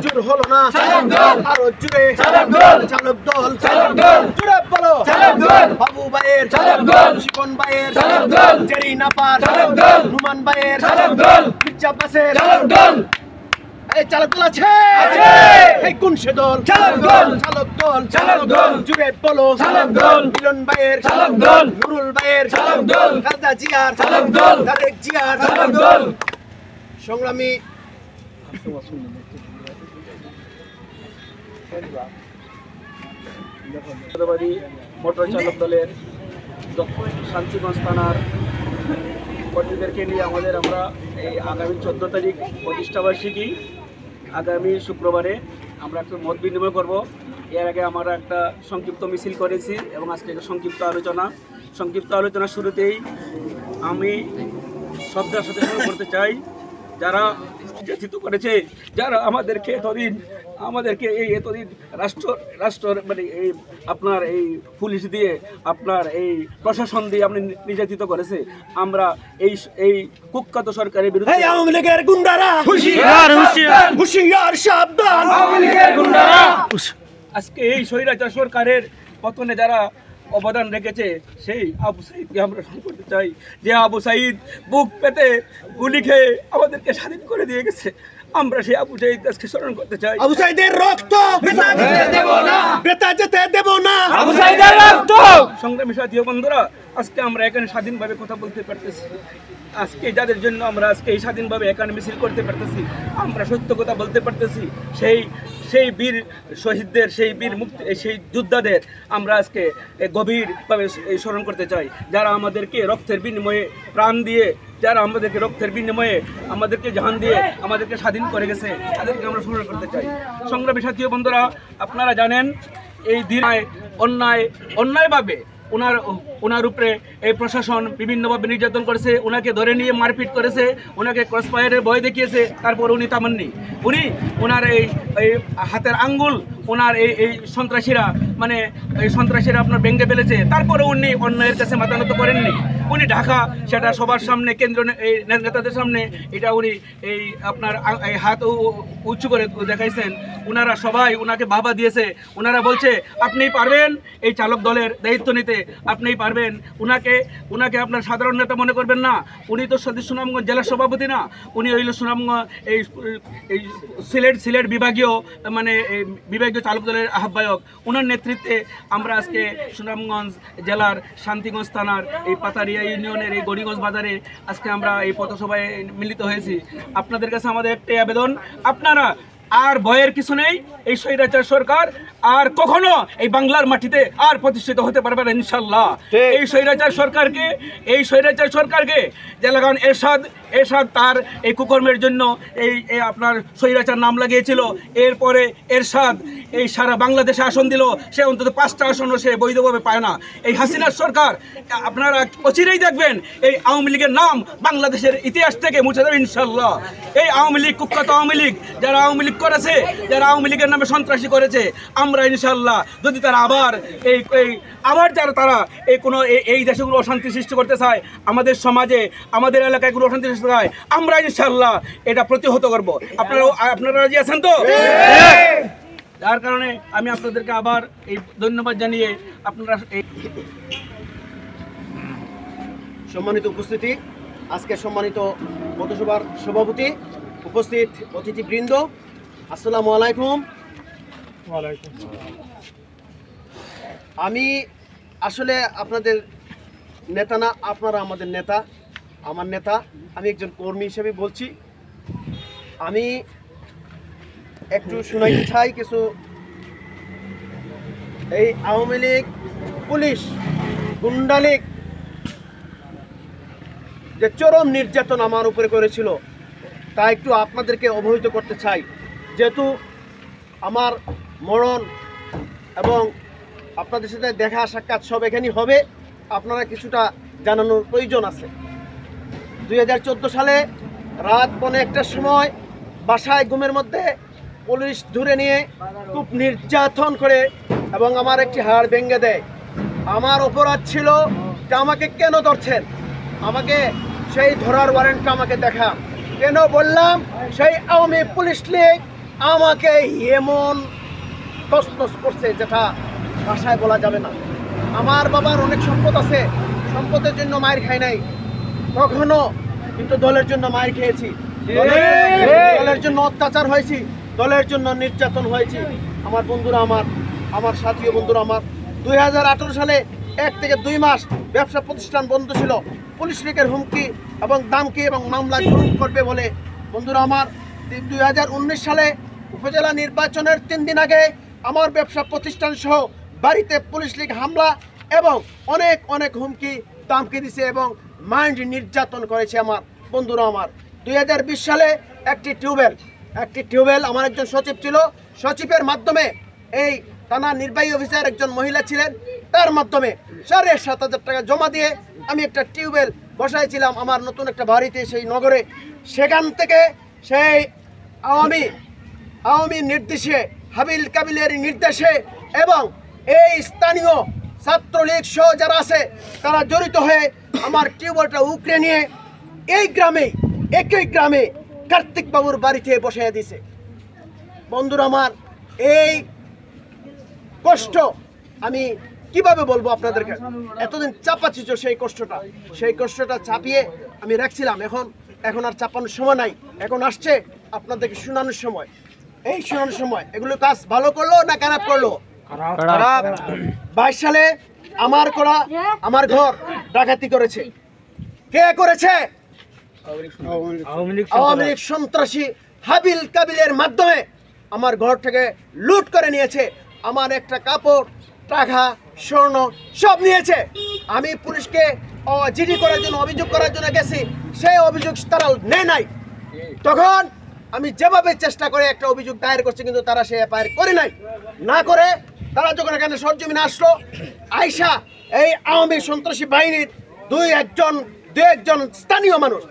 জোর হলো না আরো জুড়ে চালক দল জুড়ে বলো বাবু ভাইয়ের শিকন ভাইয়ের জেরি নাপার নুমান ভাইয়ের মির্জা বাসের এই চালক দল আছে এই কোন সে দল চালক দল জুড়ে বলো মিলন ভাইয়ের নুরুল ভাইয়ের খালেদা জিয়ার তারেক জিয়ার সংগ্রামী মোটর চালক দলের শান্তিগঞ্জ থানার কর্মীদেরকে নিয়ে আমরা এই আগামী 14 তারিখ প্রতিষ্ঠাবার্ষিকী আগামী শুক্রবারে আমরা একটা মত বিনিময় করব। এর আগে আমরা একটা সংক্ষিপ্ত মিছিল করেছি এবং আজকে একটা সংক্ষিপ্ত আলোচনা শুরুতেই আমি শ্রদ্ধার সাথে শুরু করতে চাই যারা নির্যাতিত করেছে, যারা আমাদেরকে এতদিন রাষ্ট্র মানে এই আপনার এই পুলিশ দিয়ে আপনার এই প্রশাসন দিয়ে আপনি নির্যাতিত করেছে। আমরা এই কুখ্যাত সরকারের বিরুদ্ধে আওয়ামী লীগের গুন্ডারা হুঁশিয়ার সাবধান, আওয়ামী লীগের গুন্ডারা আজকে এই স্বৈরাচার সরকারের পতনে যারা অবদান রেখেছে সেই আবু সাঈদকে আমরা স্মরণ করতে চাই, যে আবু সাঈদ বুক পেতে গুলি খেয়ে আমাদেরকে স্বাধীন করে দিয়ে গেছে। আমরা সেই আবু সাঈদ আজকে স্মরণ করতে চাই। আবু সাঈদের রক্ত বৃথা যেতে দেব না, আবু সাঈদের রক্ত। সংগ্রামী সাথী ও বন্ধুরা, আজকে আমরা এখানে স্বাধীনভাবে কথা বলতে পারতেছি। আজকে যাদের জন্য আমরা আজকে এই স্বাধীনভাবে এখানে মিছিল করতে পারতেছি, আমরা সত্য কথা বলতে পারতেছি, সেই বীর শহীদদের, সেই বীর মুক্তি, সেই যোদ্ধাদের আমরা আজকে গভীরভাবে স্মরণ করতে চাই, যারা আমাদেরকে রক্তের বিনিময়ে প্রাণ দিয়ে, যারা আমাদেরকে রক্তের বিনিময়ে আমাদেরকে জান দিয়ে আমাদেরকে স্বাধীন করে গেছে, তাদেরকে আমরা স্মরণ করতে চাই। সংগ্রামী সাথী ও বন্ধুরা, আপনারা জানেন এই দিনায় অন্যায়ভাবে ওনার উপরে এই প্রশাসন বিভিন্নভাবে নির্যাতন করেছে, ওনাকে ধরে নিয়ে মারপিট করেছে, ওনাকে ক্রসফায়ারের ভয় দেখিয়েছে। তারপর উনি তামাননি, ওনার এই হাতের আঙ্গুল ওনার এই সন্ত্রাসীরা আপনার ভেঙে ফেলেছে। তারপরে উনি অন্যায়ের কাছে মাথা নত করেননি। উনি ঢাকা সেটা সবার সামনে, কেন্দ্র এই নেতাদের সামনে এটা উনি এই আপনার এই হাত উঁচু করে দেখাইছেন। ওনারা সবাই ওনাকে বাবা দিয়েছে। ওনারা বলছে আপনিই পারবেন এই চালক দলের দায়িত্ব নিতে, আপনিই পারবেন। ওনাকে আপনার সাধারণ নেতা মনে করবেন না। উনি তো সুনামগঞ্জ জেলার সভাপতি না, উনি হইল সুনামগঞ্জ এই সিলেট বিভাগীয় বিভাগীয় চালক দলের আহ্বায়ক। ওনার নেতৃত্বে আমরা আজকে সুনামগঞ্জ জেলার শান্তিগঞ্জ থানার এই পাতারিয়া ইউনিয়নের এই গড়িগঞ্জ বাজারে আজকে আমরা এই পথসভায় মিলিত হয়েছি। আপনাদের কাছে আমাদের একটাই আবেদন, আপনারা আর ভয়ের কিছু নেই। এই স্বৈরাচার সরকার আর কখনো এই বাংলার মাটিতে আর প্রতিষ্ঠিত হতে পারবে না ইনশাল্লাহ। এই স্বৈরাচার সরকারকে জেলাগান এরশাদ তার এই কুকর্মের জন্য এই আপনার স্বৈরাচার নাম লাগিয়েছিল। এরপরে এরশাদ এই সারা বাংলাদেশে আসন দিল, সে অন্তত 5টা আসনও সে বৈধভাবে পায় না। এই হাসিনার সরকার আপনারা অচিরেই দেখবেন এই আওয়ামী লীগের নাম বাংলাদেশের ইতিহাস থেকে মুছে যাবে ইনশাল্লাহ। এই আওয়ামী লীগ, কুখ্যাত আওয়ামী লীগ, যারা আওয়ামী লীগ করেছে, যারা আওয়ামী লীগের নামে সন্ত্রাসী করেছে, আমরা ইনশাল্লাহ যদি তারা আবার যারা তারা এই দেশগুলো অশান্তি সৃষ্টি করতে চায়, আমাদের সমাজে আমাদের এলাকায় গুলো অশান্তি সৃষ্টি চায়, আমরা ইনশাল্লাহ এটা প্রতিহত করব। আপনারা রাজি আছেন তো? যার কারণে আমি আপনাদেরকে আবার এই ধন্যবাদ জানিয়ে আপনারা সম্মানিত উপস্থিতি, আজকে সম্মানিত পথসভার সভাপতি, উপস্থিত অতিথিবৃন্দ, আসসালামু আলাইকুম। আমি আসলে আপনাদের নেতা না, আপনারা আমাদের নেতা, আমার নেতা। আমি একজন কর্মী হিসেবে বলছি। আমি একটু শোনাইতে চাই কিছু। এই আওয়ামী লীগ, পুলিশ, গুন্ডা লীগ যে চরম নির্যাতন আমার উপরে করেছিল, তা একটু আপনাদেরকে অবহিত করতে চাই। যেহেতু আমার মরণ এবং আপনাদের সাথে দেখা সাক্ষাৎ সব এখানেই হবে, আপনারা কিছুটা জানানোর প্রয়োজন আছে। 2014 সালে রাত 1:15টার সময় বাসায় ঘুমের মধ্যে পুলিশ ধরে নিয়ে খুব নির্যাতন করে এবং আমার একটি হাড় ভেঙে দেয়। আমার অপরাধ ছিল যে আমাকে কেন ধরছেন, আমাকে সেই ধরার ওয়ারেন্টটা আমাকে দেখা। কেন বললাম? সেই আওয়ামী পুলিশ লীগ আমাকে এমন তছনছ করছে যেটা ভাষায় বলা যাবে না। আমার বাবার অনেক সম্পদ আছে, সম্পদের জন্য মায়ের খাই নাই কখনো, কিন্তু দলের জন্য মায়ের খেয়েছি, দলের জন্য অত্যাচার হয়েছি, দলের জন্য নির্যাতন হয়েছি। আমার বন্ধুরা, আমার সাথী বন্ধুরা, আমার 2018 সালে 1 থেকে 2 মাস ব্যবসা প্রতিষ্ঠান বন্ধ ছিল, পুলিশ লীগের হুমকি এবং দামকি এবং মামলা গ্রহণ করবে বলে। বন্ধুরা আমার, 2019 সালে উপজেলা নির্বাচনের 3 দিন আগে আমার ব্যবসা প্রতিষ্ঠান সহ বাড়িতে পুলিশ লীগ হামলা এবং অনেক হুমকি দামকি দিছে এবং মাইন্ড নির্যাতন করেছে। আমার বন্ধুরা আমার, 2020 সালে একটি টিউবওয়েল আমার একজন সচিব ছিল, সচিবের মাধ্যমে এই থানা নির্বাহী অফিসার একজন মহিলা ছিলেন, তার মাধ্যমে 7,500 টাকা জমা দিয়ে আমি একটা টিউবওয়েল বসাইছিলাম আমার নতুন একটা বাড়িতে সেই নগরে। সেখান থেকে সেই আওয়ামী নির্দেশে, হাবিল কাবিলের নির্দেশে এবং এই স্থানীয় ছাত্রলীগ সহ যারা আছে তারা জড়িত হয়ে আমার টিউবওয়েলটা উকড়ে নিয়ে একই গ্রামে কার্তিক বাবুর বাড়িতে বসিয়ে দিছে। বন্ধুরা আমার, এই কষ্ট আমি কিভাবে বলবো আপনাদেরকে? এতদিন চাপাচ্ছিল সেই কষ্টটা চাপিয়ে আমি রাখছিলাম। এখন আর চাপানোর সময় নাই, এখন আসছে আপনাদেরকে শোনানোর সময়। এই শোনানোর সময় এগুলো কাজ ভালো করলো না খারাপ করলো? খারাপ। 22 সালে আমার ঘর ডাকাতি করেছে। কে করেছে? আওয়ামী লীগ সন্ত্রাসী হাবিল কাবিলের মাধ্যমে আমার ঘর থেকে লুট করে নিয়েছে। আমার একটা কাপড়, টাকা, স্বর্ণ সব নিয়েছে। আমি পুলিশকে জিডি করার জন্য, অভিযোগ করার জন্য গেছি, সেই অভিযোগ তারা নেয় নাই। তখন আমি যেভাবে চেষ্টা করে একটা অভিযোগ দায়ের করছি, কিন্তু তারা সে এফআইআর করে নাই। না করে তারা যখন এখানে সরজমিনে আসলো, আইসা এই আওয়ামী সন্ত্রাসী বাহিনীর দুই একজন স্থানীয় মানুষ